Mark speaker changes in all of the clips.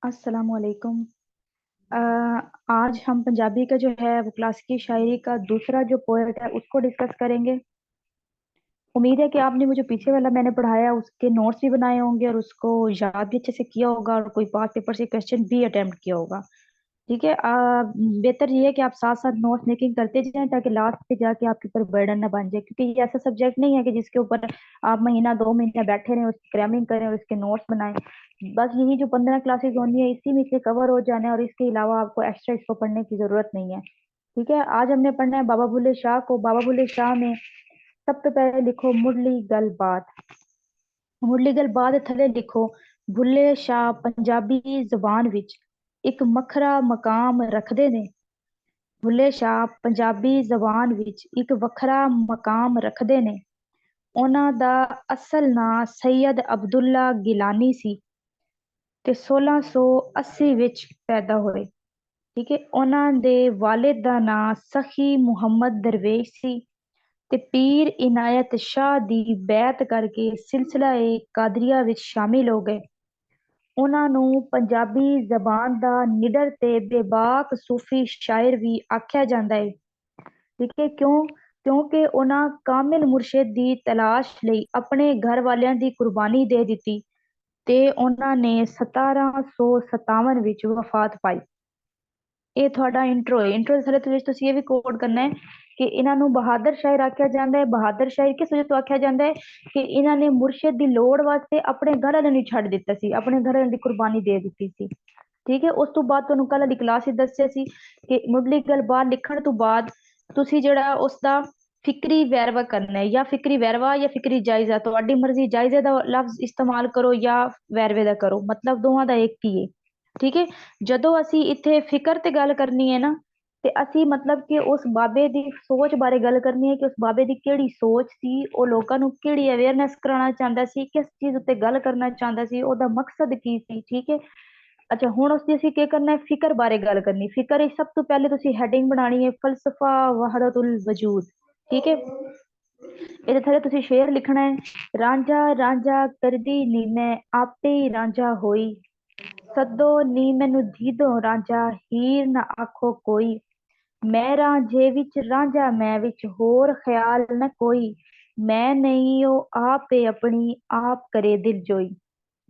Speaker 1: अस्सलामुअलैकुम। अ, आज हम पंजाबी का जो है वो क्लासिकी शायरी का दूसरा जो पोएट है उसको डिस्कस करेंगे। उम्मीद है कि आपने वो जो पीछे वाला मैंने पढ़ाया उसके नोट्स भी बनाए होंगे और उसको याद भी अच्छे से किया होगा और कोई पास पेपर से क्वेश्चन भी अटेम्प्ट किया होगा। ठीक है। बेहतर ये है कि आप साथ साथ नोट्स मेकिंग करते जाएं ताकि लास्ट पे जाके आपके ऊपर बर्डन ना बन जाए, क्योंकि ये ऐसा सब्जेक्ट नहीं है कि जिसके ऊपर आप महीना 2 महीने बैठे रहें उसकी क्रैमिंग करें और उसके नोट्स बनाएं। बस यही जो 15 क्लासेस होनी है इसी में से कवर हो जाना है और इसके अलावा आपको एक्स्ट्रा इसको पढ़ने की जरूरत नहीं है। ठीक है। आज हमने पढ़ना है बाबा बुल्ले शाह को। बाबा बुल्ले शाह में सब तो पहले लिखो मुरली गल बात। मुरली गल बात थले लिखो बुल्ले शाह पंजाबी ਜ਼ੁਬਾਨ ਵਿੱਚ ਇੱਕ ਵੱਖਰਾ ਮਕਾਮ ਰੱਖਦੇ ਨੇ। ਬੁੱਲੇ ਸ਼ਾਹ ਪੰਜਾਬੀ ਜ਼ੁਬਾਨ ਵਿੱਚ ਇੱਕ ਵੱਖਰਾ ਮਕਾਮ ਰੱਖਦੇ ਨੇ। ਉਹਨਾਂ ਦਾ ਅਸਲ ਨਾਂ ਸੈयद ਅਬਦੁੱਲਾ ਗਿਲਾਨੀ ਸੀ ਤੇ 1680 ਵਿੱਚ ਪੈਦਾ ਹੋਏ। ਠੀਕ ਹੈ। ਉਹਨਾਂ ਦੇ ਵਾਲਿਦ ਦਾ ਨਾਂ ਸਖੀ ਮੁਹੰਮਦ ਦਰਵੇਸ਼ ਸੀ ਤੇ ਪੀਰ ਇਨਾयत ਸ਼ਾਹ ਦੀ ਬੈਅਤ ਕਰਕੇ ਸਿਲਸਿਲਾ ਏ ਕਾਦਰੀਆ ਵਿੱਚ ਸ਼ਾਮਿਲ ਹੋ ਗਏ। ਉਹਨਾਂ ਨੂੰ ਪੰਜਾਬੀ ਜ਼ਬਾਨ ਦਾ ਨਿਡਰ ਤੇ ਬੇਬਾਕ ਸੂਫੀ ਸ਼ਾਇਰ ਵੀ ਆਖਿਆ ਜਾਂਦਾ ਹੈ। ਠੀਕ ਹੈ। ਕਿਉਂਕਿ ਉਹਨਾਂ ਕਾਮਿਲ ਮੁਰਸ਼ਿਦ ਦੀ ਤਲਾਸ਼ ਲਈ ਆਪਣੇ ਘਰ ਵਾਲਿਆਂ ਦੀ ਕੁਰਬਾਨੀ ਦੇ ਦਿੱਤੀ ਤੇ ਉਹਨਾਂ ਨੇ 1757 ਵਿੱਚ ਵਫਾਤ ਪਾਈ। ਇਹ ਤੁਹਾਡਾ ਇੰਟਰੋ ਹੈ। ਇੰਟਰੋ ਦੇ ਥੱਲੇ ਤੁਸੀਂ ਇਹ ਵੀ ਕੋਡ ਕਰਨਾ ਹੈ ਕਿ ਇਹਨਾਂ ਨੂੰ ਬਹਾਦਰ ਸ਼ਾਇਰ ਆਖਿਆ ਜਾਂਦਾ ਹੈ। ਬਹਾਦਰ ਸ਼ਾਇਰ ਕਿਸ ਵਜ੍ਹਾ ਤੋਂ ਆਖਿਆ ਜਾਂਦਾ ਹੈ ਕਿ ਇਹਨਾਂ ਨੇ ਮੁਰਸ਼ਿਦ ਦੀ ਲੋੜ ਵਾਸਤੇ ਆਪਣੇ ਘਰ ਵਾਲਿਆਂ ਨੂੰ ਛੱਡ ਦਿੱਤਾ ਸੀ, ਆਪਣੇ ਘਰ ਵਾਲਿਆਂ ਦੀ ਕੁਰਬਾਨੀ ਦੇ ਦਿੱਤੀ ਸੀ। ਠੀਕ ਹੈ। ਉਸ ਤੋਂ ਬਾਅਦ ਤੁਹਾਨੂੰ ਕੱਲ ਦੀ ਕਲਾਸ ਵਿੱਚ ਦੱਸਿਆ ਸੀ ਕਿ ਮੁੱਢਲੀ ਗੱਲਬਾਤ ਲਿਖਣ ਤੋਂ ਬਾਅਦ ਤੁਸੀਂ ਜਿਹੜਾ ਉਸ ਦਾ ਫਿਕਰੀ ਵੇਰਵਾ ਕਰਨਾ ਹੈ, ਜਾਂ ਫਿਕਰੀ ਵੇਰਵਾ ਜਾਂ ਫਿਕਰੀ ਜਾਇਜ਼ਾ, ਤੁਹਾਡੀ ਮਰਜ਼ੀ। ਜਾਇਜ਼ੇ ਦਾ ਲਫ਼ਜ਼ ਇਸਤੇਮਾਲ ਕਰੋ ਜਾਂ ਵੇਰਵੇ ਦਾ ਕਰੋ, ਮਤਲਬ ਦੋਵਾਂ ਦਾ ਇੱਕ ਹੀ ਹੈ। ਠੀਕ ਹੈ। ਜਦੋਂ ਅਸੀਂ ਇੱਥੇ ਫਿਕਰ ਤੇ ਗੱਲ ਕਰਨੀ ਹੈ ਨਾ, ਤੇ ਅਸੀਂ ਮਤਲਬ ਕਿ ਉਸ ਬਾਬੇ ਦੀ ਸੋਚ ਬਾਰੇ ਗੱਲ ਕਰਨੀ ਹੈ ਕਿ ਉਸ ਬਾਬੇ ਦੀ ਕਿਹੜੀ ਸੋਚ ਸੀ, ਉਹ ਲੋਕਾਂ ਨੂੰ ਕਿਹੜੀ ਅਵੇਅਰਨੈਸ ਕਰਾਉਣਾ ਚਾਹੁੰਦਾ ਸੀ, ਕਿਸ ਚੀਜ਼ ਉੱਤੇ ਗੱਲ ਕਰਨਾ ਚਾਹੁੰਦਾ ਸੀ, ਉਹਦਾ ਮਕਸਦ ਕੀ ਸੀ। ਠੀਕ ਹੈ। ਅੱਛਾ, ਹੁਣ ਉਸਦੀ ਅਸੀਂ ਕੀ ਕਰਨਾ ਹੈ, ਫਿਕਰ ਬਾਰੇ ਗੱਲ ਕਰਨੀ। ਫਿਕਰ ਵਿੱਚ ਸਭ ਤੋਂ ਪਹਿਲੇ ਤੁਸੀਂ ਹੈਡਿੰਗ ਬਣਾਣੀ ਹੈ ਫਲਸਫਾ ਵਹਦਤੁਲ ਵਜੂਦ। ਠੀਕ ਹੈ। ਇਹਦੇ ਥੱਲੇ ਤੁਸੀਂ ਸ਼ੇਰ ਲਿਖਣਾ ਹੈ। ਰਾਂਝਾ ਰਾਂਝਾ ਕਰਦੀ ਨੀ ਮੈਂ ਆਪੇ ਹੀ ਰਾਂਝਾ ਹੋਈ, ਸੱਦੋ ਨੀ ਮੈਨੂੰ ਦੀਦੋ ਰਾਂਝਾ ਹੀਰ ਨਾ ਆਖੋ ਕੋਈ। ਮੈਂ ਰਾਂਝੇ ਵਿੱਚ ਰਾਂਝਾ ਮੈਂ ਵਿੱਚ ਹੋਰ ਖਿਆਲ ਨਾ ਕੋਈ, ਮੈਂ ਨਹੀਂ ਉਹ ਆਪੇ ਆਪਣੀ ਆਪ ਕਰੇ ਦਿਲ ਜੋਈ।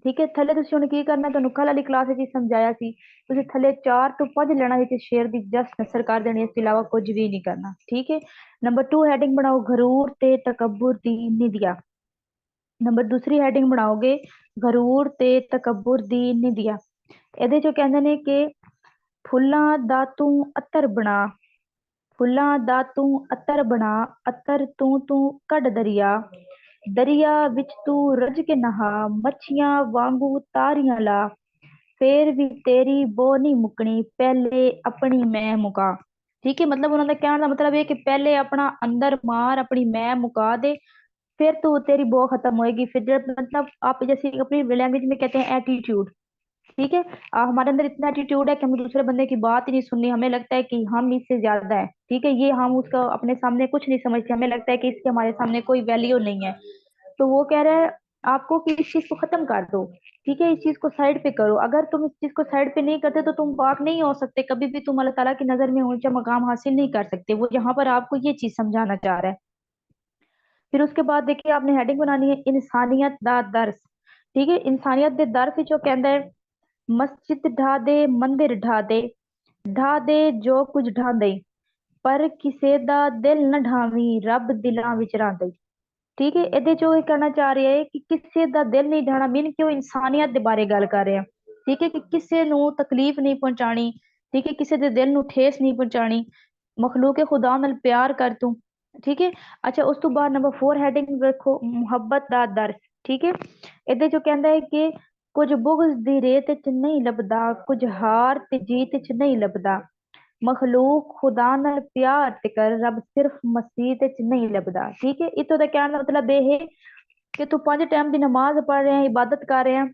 Speaker 1: ਠੀਕ ਹੈ। ਥੱਲੇ ਤੁਸੀਂ ਹੁਣ ਕੀ ਕਰਨਾ, ਤੁਹਾਨੂੰ ਕੱਲ ਵਾਲੀ ਕਲਾਸ ਵਿੱਚ ਹੀ ਸਮਝਾਇਆ ਸੀ। ਤੁਸੀਂ ਥੱਲੇ 4 ਤੋਂ 5 ਲੈਣਾ ਵਿੱਚ ਸ਼ੇਰ ਦੀ ਜਸਟ ਨਸਰ ਕਰ ਦੇਣੀ, ਇਸ ਤੋਂ ਇਲਾਵਾ ਕੁਝ ਵੀ ਨਹੀਂ ਕਰਨਾ। ਠੀਕ ਹੈ। ਨੰਬਰ 2 ਹੈਡਿੰਗ ਬਣਾਓ ਗਰੂਰ ਤੇ ਤਕੱਬੁਰ ਦੀ ਨਿੰਦਿਆ। ਨੰਬਰ ਦੂਸਰੀ ਹੈਡਿੰਗ ਬਣਾਓਗੇ ਗਰੂਰ ਤੇ ਤਕੱਬੁਰ ਦੀ ਨਿੰਦਿਆ। ਇਹਦੇ ਚੋਂ ਕਹਿੰਦੇ ਨੇ ਕਿ ਫੁੱਲਾਂ ਦਾ ਤੂੰ ਅਤਰ ਬਣਾ, ਫੁੱਲਾਂ ਦਾ ਤੂੰ ਅਤਰ ਬਣਾ, ਅਤਰ ਤੂੰ ਕੱਢ ਦਰਿਆ, ਦਰਿਆ ਵਿੱਚ ਤੂੰ ਰਜ ਕੇ ਨਹਾ, ਮੱਛੀਆਂ ਵਾਂਗੂ ਤਾਰੀਆਂ ਲਾ, ਫੇਰ ਵੀ ਤੇਰੀ ਬੋ ਨਹੀਂ ਮੁੱਕਣੀ, ਪਹਿਲੇ ਆਪਣੀ ਮੈਂ ਮੁਕਾ। ਠੀਕ ਹੈ। मतलब उन्होंने कहने का मतलब है कि पहले अपना अंदर मार, अपनी मैं मुका दे, फिर तो तेरी बो खत्म होएगी। फिर मतलब आप जैसे अपनी लैंग्वेज में कहते हैं एटीट्यूड। ठीक है। हमारे अंदर इतना एटीट्यूड है कि हमें दूसरे बंदे की बात ही नहीं सुननी, हमें लगता है कि हम इससे ज्यादा है। ठीक है। ये हम उसका अपने सामने कुछ नहीं समझते, हमें लगता है कि इसके हमारे सामने कोई वैल्यू नहीं है। तो वो कह रहा है आपको कि इस चीज को खत्म कर दो। ठीक है। इस चीज को साइड पे करो। अगर तुम इस चीज को साइड पे नहीं करते तो तुम पाक नहीं हो सकते, कभी भी तुम अल्लाह ताला की नजर में ऊंचा मकाम हासिल नहीं कर सकते। वो यहाँ पर आपको ये चीज समझाना चाह रहा है। फिर उसके बाद देखिए आपने हेडिंग बनानी है इंसानियत दा दर्स। ठीक है। इंसानियत दे दर जो कहता है मस्जिद ढा दे, मंदिर ढा दे जो कुछ ढा दे, पर ਕਿਸੇ ਦਾ ਦਿਲ ਨਾ ਢਾਵੀਂ ਰੱਬ ਦਿਲਾਂ ਵਿੱਚ ਰਹਿੰਦਾ। ਠੀਕ ਹੈ। ਇਹਦੇ ਚੋਂ ਇਹ ਕਹਿਣਾ ਚਾਹ ਰਿਹਾ ਹੈ ਕਿ ਕਿਸੇ ਦਾ ਦਿਲ ਨਹੀਂ ਢਾਣਾ, ਮੀਨ ਕਿ ਉਹ ਇਨਸਾਨੀਅਤ ਦੇ ਬਾਰੇ ਗੱਲ ਕਰ ਰਿਹਾ। ਠੀਕ ਹੈ। ਕਿ ਕਿਸੇ ਨੂੰ ਤਕਲੀਫ ਨਹੀਂ ਪਹੁੰਚਾਣੀ। ਠੀਕ ਹੈ। ਕਿਸੇ ਦੇ ਦਿਲ ਨੂੰ ਠੇਸ ਨਹੀਂ ਪਹੁੰਚਾਣੀ। ਮਖਲੂਕ ਖੁਦਾ ਨਾਲ ਪਿਆਰ ਕਰ ਤੂੰ। ਠੀਕ ਹੈ। ਅੱਛਾ, ਉਸ ਤੋਂ ਬਾਅਦ ਨੰਬਰ 4 ਹੈਡਿੰਗ ਵੇਖੋ ਮੁਹੱਬਤ ਦਾ ਦਰਸ। ਠੀਕ ਹੈ। ਇਹਦੇ ਚੋਂ ਕਹਿੰਦਾ ਹੈ ਕਿ ਕੁਝ ਬੁਗਜ਼ ਦੀ ਰੇਤ ਚ ਨਹੀਂ ਲੱਭਦਾ, ਕੁਝ ਹਾਰ ਤੇ ਜੀਤ ਚ ਨਹੀਂ ਲੱਭਦਾ, ਮਖਲੂਕ ਖੁਦਾ ਨਾਲ ਪਿਆਰ ਤੇ ਕਰ, ਰੱਬ ਸਿਰਫ ਮਸੀਹ ਤੇ ਚ ਨਹੀਂ ਲੱਭਦਾ। ਠੀਕ ਹੈ। ਇਤੋਂ ਦਾ ਕਹਿਣ ਦਾ ਮਤਲਬ ਇਹ ਹੈ ਕਿ ਤੂੰ 5 ਟਾਈਮ ਦੀ ਨਮਾਜ਼ ਪੜ੍ਹ ਰਿਹਾ, ਇਬਾਦਤ ਕਰ ਰਿਹਾ,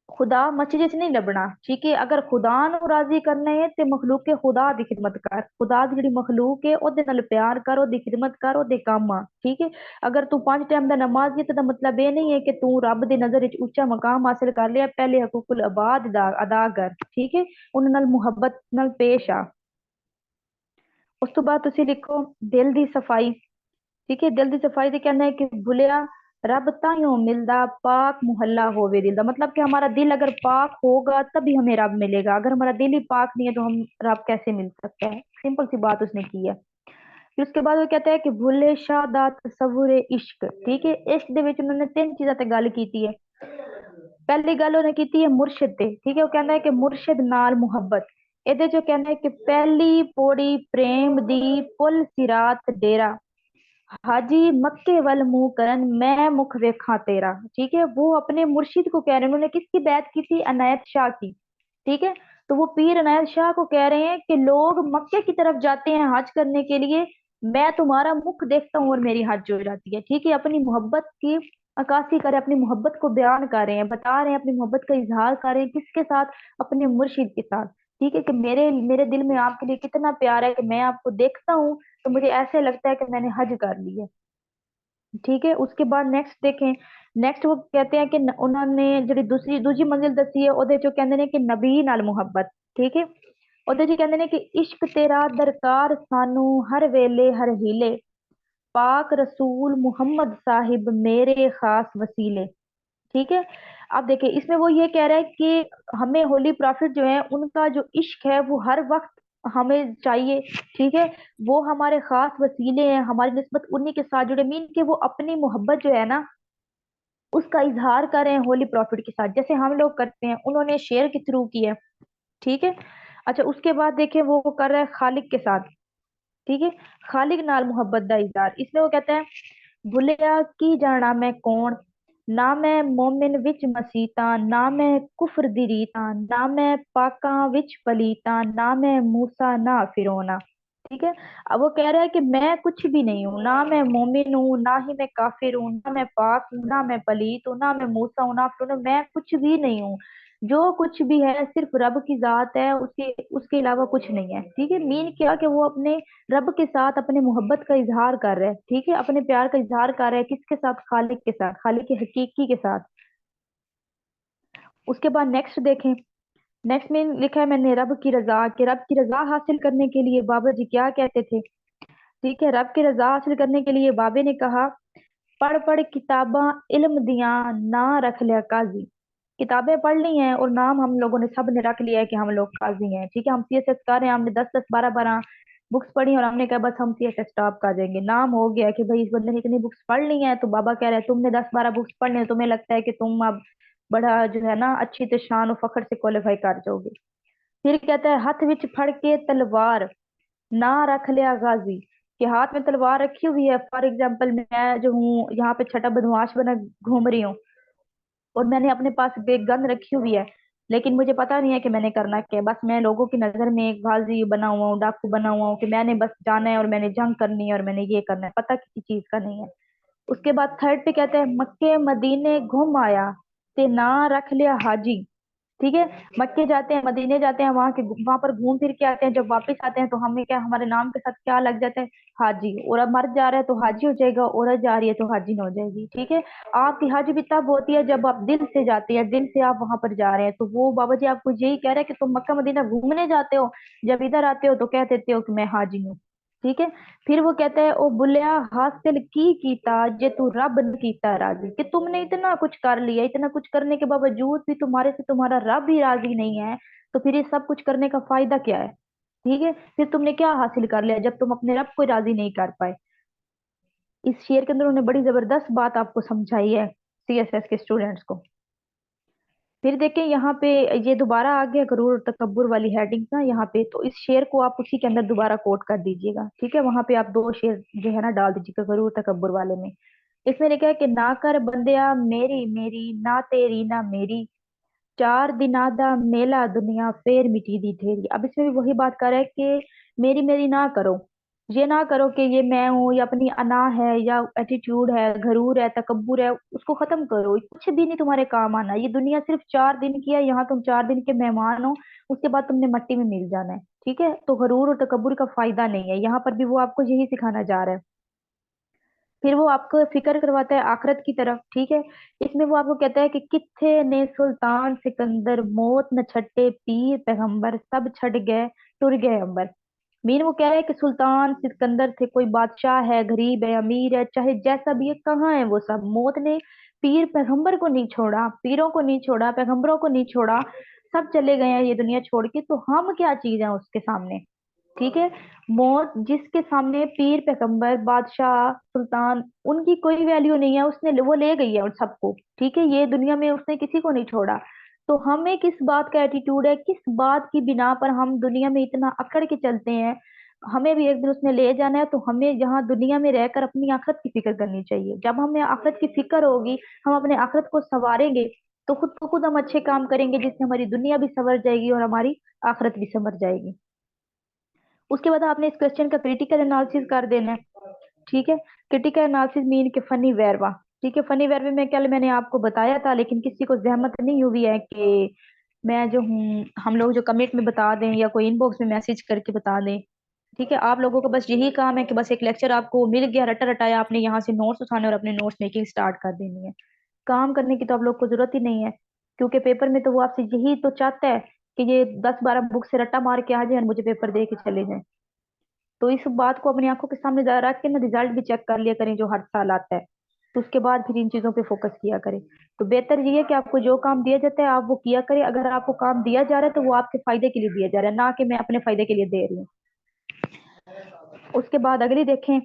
Speaker 1: खुदा मसीह से नहीं लबना, ठीक है। अगर खुदा ਨੂੰ राजी करना है ते मखलूक के खुदा दी खिदमत कर, खुदा ਦੀ ਜਿਹੜੀ मखलूक है ਉਹਦੇ ਨਾਲ प्यार कर, ਉਹਦੀ खिदमत कर, ਉਹਦੇ ਕੰਮ ਆ, ठीक है। अगर तू 5 टाइम ਦਾ नमाज़ी है तो मतलब ये नहीं है कि तू रब ਦੀ नजर ਵਿੱਚ ਉੱਚਾ मकाम हासिल कर लिया, पहले हकूकुल इबाद अदा कर, ठीक है। ਉਹਨਾਂ ਨਾਲ ਮੁਹੱਬਤ ਨਾਲ पेश आ। ਉਸ ਤੋਂ ਬਾਅਦ ਤੁਸੀਂ ਲਿਖੋ ਦਿਲ ਦੀ ਸਫਾਈ, ठीक है। दिल की सफाई से कहना है कि भुलिया रब ताइयों मिलदा, पाक मुहल्ला होवे दिल दा, मतलब कि हमारा दिल अगर पाक होगा तभी हमें रब मिलेगा, अगर हमारा दिल ही पाक नहीं है तो हम रब कैसे मिल सकता है। सिंपल सी बात उसने की है। फिर उसके बाद वो कहता है कि भुले शाह दा तसव्वुर इश्क, ठीक है। इश्क दे विच उन्होंने तीन चीज़ों ते गल की है। पहली गल उन्हें की है मुर्शिद ते, ठीक है। वो कहना है कि मुर्शिद नाल मुहब्बत, ਇਹਦੇ जो कहना है कि पहली पौड़ी प्रेम दी पुल सिरात डेरा, हाजी मक्के वल मुंह करन मैं मुख वेखा तेरा, ठीक है। वो अपने मुर्शिद को कह रहे हैं, उन्होंने किसकी बैत की थी, अनायत शाह की, ठीक है। तो वो पीर अनायत शाह को कह रहे हैं कि लोग मक्के की तरफ जाते हैं हज करने के लिए, मैं तुम्हारा मुख देखता हूँ और मेरी हज हो जाती है, ठीक है। अपनी मोहब्बत की अक्कासी कर, अपनी मोहब्बत को बयान कर रहे हैं, बता रहे हैं, अपनी मोहब्बत का इजहार कर रहे हैं, किसके साथ, अपने मुर्शिद के साथ, ठीक है। कि मेरे मेरे दिल में आपके लिए कितना प्यार है कि मैं आपको देखता हूँ तो मुझे ऐसे लगता है कि मैंने हज कर ली है, ठीक है। उसके बाद नेक्स्ट देखें। नेक्स्ट वो कहते हैं कि उन्होंने ਜਿਹੜੀ दूसरी दूसरी मंजिल दसी है ਉਹਦੇ ਚੋਂ ਕਹਿੰਦੇ ਨੇ ਕਿ ਨਬੀ ਨਾਲ ਮੁਹੱਬਤ, ਠੀਕ ਹੈ। ਉਹਦੇ ਚ ਕਹਿੰਦੇ ਨੇ ਕਿ ਇਸ਼ਕ ਤੇਰਾ ਦਰਕਾਰ ਸਾਨੂੰ हर वेले हर हीले, पाक रसूल मोहम्मद साहिब मेरे खास वसीले, ठीक है। अब देखिए इसमें वो ये कह रहा है कि हमें होली प्रॉफिट जो है उनका जो इश्क है वो हर वक्त हमें चाहिए, ठीक है। वो हमारे खास वसीले हैं, हमारी निस्बत उन्हीं के साथ जुड़े, मीन के वो अपनी मोहब्बत जो है ना उसका इजहार कर रहे हैं होली प्रॉफिट के साथ, जैसे हम लोग करते हैं, उन्होंने शेयर के थ्रू किया, ठीक है। अच्छा उसके बाद देखें वो कर रहा है खालिक के साथ, ठीक है। खालिक नाल मोहब्बत का इजहार, इसमें वो कहते हैं भुलिया की जाना मैं कौन, ना मैं मोमिन विच मसीता, ना मैं कुफर दी रीता, ना मैं पाका विच पलीता, ना मैं मूसा ना फिरौना, ठीक है। अब वो कह रहा है कि मैं कुछ भी नहीं हूँ, ना मैं मोमिन हूँ, ना ही मैं काफिर हूँ, ना मैं पाक हूँ, ना मैं पलीत हूँ, ना मैं मूसा हूँ, ना फिरौन हूँ, मैं कुछ भी नहीं हूँ। जो कुछ भी है सिर्फ रब की जात है, उसके उसके अलावा कुछ नहीं है, ठीक है। मीन क्या कि वो अपने रब के साथ अपने मोहब्बत का इजहार कर रहे हैं, ठीक है। अपने प्यार का इजहार कर रहे हैं किसके साथ, खालिक के साथ, खालिक के हकीकी के साथ। उसके बाद नेक्स्ट देखें। नेक्स्ट में लिखा है मैंने रब की रजा, कि रब की रजा हासिल करने के लिए बाबा जी क्या कहते थे, ठीक है। रब की रजा हासिल करने के लिए बाबे ने कहा पढ़ पढ़ किताबा इल्म दिया, ना रख लिया काजी, किताबें पढ़ ली हैं और नाम हम लोगों ने सब ने रख लिया है कि हम लोग काजी हैं, ठीक है। हम सीएसएस कर रहे हैं, हमने 10 10 12 12 बुक्स पढ़ी और हमने कहा बस हम सीएसएस टॉप कर जाएंगे, नाम हो गया कि भाई इस बंदे ने इतनी बुक्स पढ़ ली हैं। तो बाबा कह रहे हैं तुमने 10 12 बुक्स पढ़ ली हैं, तुम्हें लगता है कि तुम अब बड़ा जो है ना अच्छी तो शान और फखर से क्वालिफाई कर जाओगे। फिर कहता है हथ विच फड़ के तलवार, ना रख लिया गाजी, कि हाथ में तलवार रखी हुई है, फॉर एग्जाम्पल मैं जो हूँ यहाँ पे छठा बदमाश बना घूम रही हूँ और मैंने अपने पास एक गन रखी हुई है, लेकिन मुझे पता नहीं है कि मैंने करना क्या है, बस मैं लोगों की नजर में एक गाजी बना हुआ हूँ, डाकू बना हुआ हूँ, कि मैंने बस जाना है और मैंने जंग करनी है और मैंने ये करना है, पता किसी चीज का नहीं है। उसके बाद थर्ड पे कहते हैं मक्के मदीने घूम आया, ते ना रख लिया हाजी, ठीक है। मक्के जाते हैं, मदीने जाते हैं, वहां पर घूम फिर के आते हैं, जब वापस आते हैं तो हमें क्या, हमारे नाम के साथ क्या लग जाता है, हाजी। और अब मर जा रहा है तो हाजी हो जाएगा, औरत जा रही है तो हाजी न हो जाएगी, ठीक है। आपकी हज भी तब होती है जब आप दिल से जाते हैं, दिल से आप वहां पर जा रहे हैं। तो वो बाबा जी आपको यही कह रहे हैं कि तुम मक्का मदीना घूमने जाते हो, जब इधर आते हो तो कह देते हो कि मैं हाजी हूँ, ठीक है। फिर वो कहता है ओ बुलिया हासिल की कीता जे तू रब न कीता राजी, कि तुमने इतना कुछ कर लिया, इतना कुछ करने के बावजूद भी तुम्हारे से तुम्हारा रब ही राजी नहीं है, तो फिर ये सब कुछ करने का फायदा क्या है, ठीक है। फिर तुमने क्या हासिल कर लिया जब तुम अपने रब को राजी नहीं कर पाए। इस शेर के अंदर उन्होंने बड़ी जबरदस्त बात आपको समझाई है सीएसएस के स्टूडेंट्स को। फिर देखें यहाँ पे, ये दोबारा आ गया गरूर और तकब्बुर वाली हेडिंग ना यहाँ पे, तो इस शेर को आप उसी के अंदर दोबारा कोट कर दीजिएगा, ठीक है। वहां पे आप दो शेर जो है ना डाल दीजिएगा गरूर तकब्बुर वाले में। इसमें लिखा है कि ना कर बंदिया मेरी मेरी, ना तेरी ना मेरी, चार दिना दा मेला दुनिया फेर मिटी दी ढेरी। अब इसमें भी वही बात कर रहा है कि मेरी मेरी ना करो, ये ना करो कि ये मैं हूँ या अपनी अना है या एटीट्यूड है, गरूर है, तकब्बुर है, उसको खत्म करो। कुछ भी नहीं तुम्हारे काम आना। ये दुनिया सिर्फ 4 दिन की है, यहाँ तुम 4 दिन के मेहमान हो। उसके बाद तुमने मट्टी में मिल जाना है। ठीक है, तो गरूर और तकब्बुर का फायदा नहीं है। यहाँ पर भी वो आपको यही सिखाना चाह रहा है। फिर वो आपको फिक्र करवाता है आखिरत की तरफ। ठीक है, इसमें वो आपको कहता है कि कित्थे ने सुल्तान सिकंदर, मौत न छट्टे पीर पैगंबर, सब छट गए टुर गए अंबर। मीन वो कह रहा है कि सुल्तान सिकंदर थे, कोई बादशाह है, गरीब है, अमीर है, चाहे जैसा भी है, कहाँ है वो सब? मौत ने पीर पैगंबर को नहीं छोड़ा, पीरों को नहीं छोड़ा, पैगंबरों को नहीं छोड़ा। सब चले गए हैं ये दुनिया छोड़ के, तो हम क्या चीज है उसके सामने? ठीक है, मौत जिसके सामने पीर पैगंबर बादशाह सुल्तान, उनकी कोई वैल्यू नहीं है। उसने वो ले गई है उन सबको। ठीक है, ये दुनिया में उसने किसी को नहीं छोड़ा। तो हमें किस बात का एटीट्यूड है, किस बात की बिना पर हम दुनिया में इतना अकड़ के चलते हैं? हमें भी एक दिन उसने ले जाना है, तो हमें यहाँ दुनिया में रहकर अपनी आखिरत की फिक्र करनी चाहिए। जब हमें आखिरत की फिक्र होगी, हम अपने आखिरत को संवारेंगे, तो खुद को खुद हम अच्छे काम करेंगे, जिससे हमारी दुनिया भी संवर जाएगी और हमारी आखिरत भी संवर जाएगी। उसके बाद आपने इस क्वेश्चन का क्रिटिकल एनालिसिस कर देना है। ठीक है, क्रिटिकल एनालिसिस मीन के फनी वेरवा। ठीक है, फनी वेरवे में कल मैंने आपको बताया था, लेकिन किसी को जहमत नहीं हुई है कि मैं जो हूँ, हम लोग जो कमेंट में बता दें या कोई इनबॉक्स में मैसेज करके बता दें। ठीक है, आप लोगों का बस यही काम है कि बस एक लेक्चर आपको मिल गया, रटा रटाया, आपने यहाँ से नोट्स उठाने और अपने नोट्स मेकिंग स्टार्ट कर देनी है। काम करने की तो आप लोग को जरूरत ही नहीं है, क्योंकि पेपर में तो वो आपसे यही तो चाहता है कि ये 10-12 बुक से रट्टा मार के आ जाए और मुझे पेपर दे के चले जाए। तो इस बात को अपनी आंखों के सामने रख के ना रिजल्ट भी चेक कर लिया करें जो हर साल आता है। तो उसके बाद फिर इन चीजों पे फोकस किया करें। तो बेहतर ये है कि आपको जो काम दिया जाता है आप वो किया करें। अगर आपको काम दिया जा रहा है तो वो आपके फायदे के लिए दिया जा रहा है, ना कि मैं अपने फायदे के लिए दे रही हूँ। उसके बाद अगली देखें,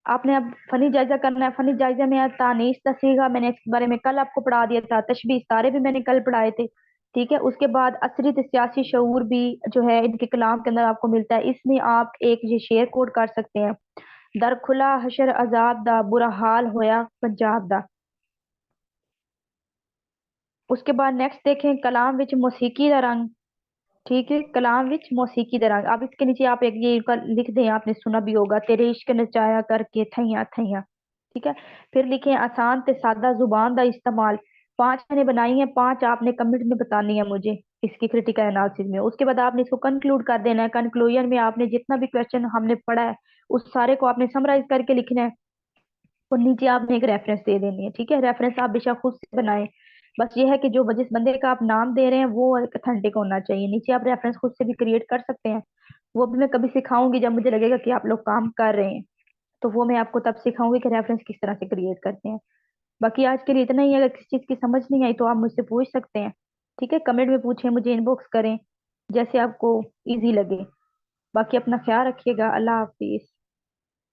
Speaker 1: आपने अब फनी जायजा करना है। फनी जायजा में है तानीश तस्वीर, मैंने इसके बारे में कल आपको पढ़ा दिया था। तशबीह सारे भी मैंने कल पढ़ाए थे। ठीक है, उसके बाद असरित सियासी शऊर भी जो है इनके कलाम के अंदर आपको मिलता है। इसमें आप एक ये शेर कोट कर सकते हैं, दर खुला हशर अजाब दा, बुरा हाल होया पंजाब दा। उसके बाद नेक्स्ट देखें, कलाम विच मौसीकी दा रंग। ठीक है, कलाम विच मौसीकी दा रंग। अब इसके नीचे आप एक ये लिख दें, आपने सुना भी होगा, तेरे इश्क नचाया करके थैया थैया। ठीक है, फिर लिखें आसान ते सादा जुबान दा इस्तेमाल। 5 मैंने बनाई है, 5 आपने कमेंट में बतानी है मुझे इसकी क्रिटिकल एनालिसिस में। उसके बाद आपने इसको कंक्लूड कर देना है। कंक्लूजन में आपने जितना भी क्वेश्चन हमने पढ़ा है उस सारे को आपने समराइज करके लिखना है, और नीचे आपने एक रेफरेंस दे देनी है। ठीक है, रेफरेंस आप बेशक खुद से बनाएं। बस ये है कि जो जिस बंदे का आप नाम दे रहे हैं वो अथेंटिक होना चाहिए। नीचे आप रेफरेंस खुद से भी क्रिएट कर सकते हैं। वो भी मैं कभी सिखाऊंगी जब मुझे लगेगा कि आप लोग काम कर रहे हैं, तो वो मैं आपको तब सिखाऊंगी कि रेफरेंस किस तरह से क्रिएट करते हैं। बाकी आज के लिए इतना ही है। अगर किसी चीज की समझ नहीं आई तो आप मुझसे पूछ सकते हैं। ठीक है, कमेंट में पूछें, मुझे इनबॉक्स करें, जैसे आपको इजी लगे। बाकी अपना ख्याल रखिएगा। अल्लाह हाफिज।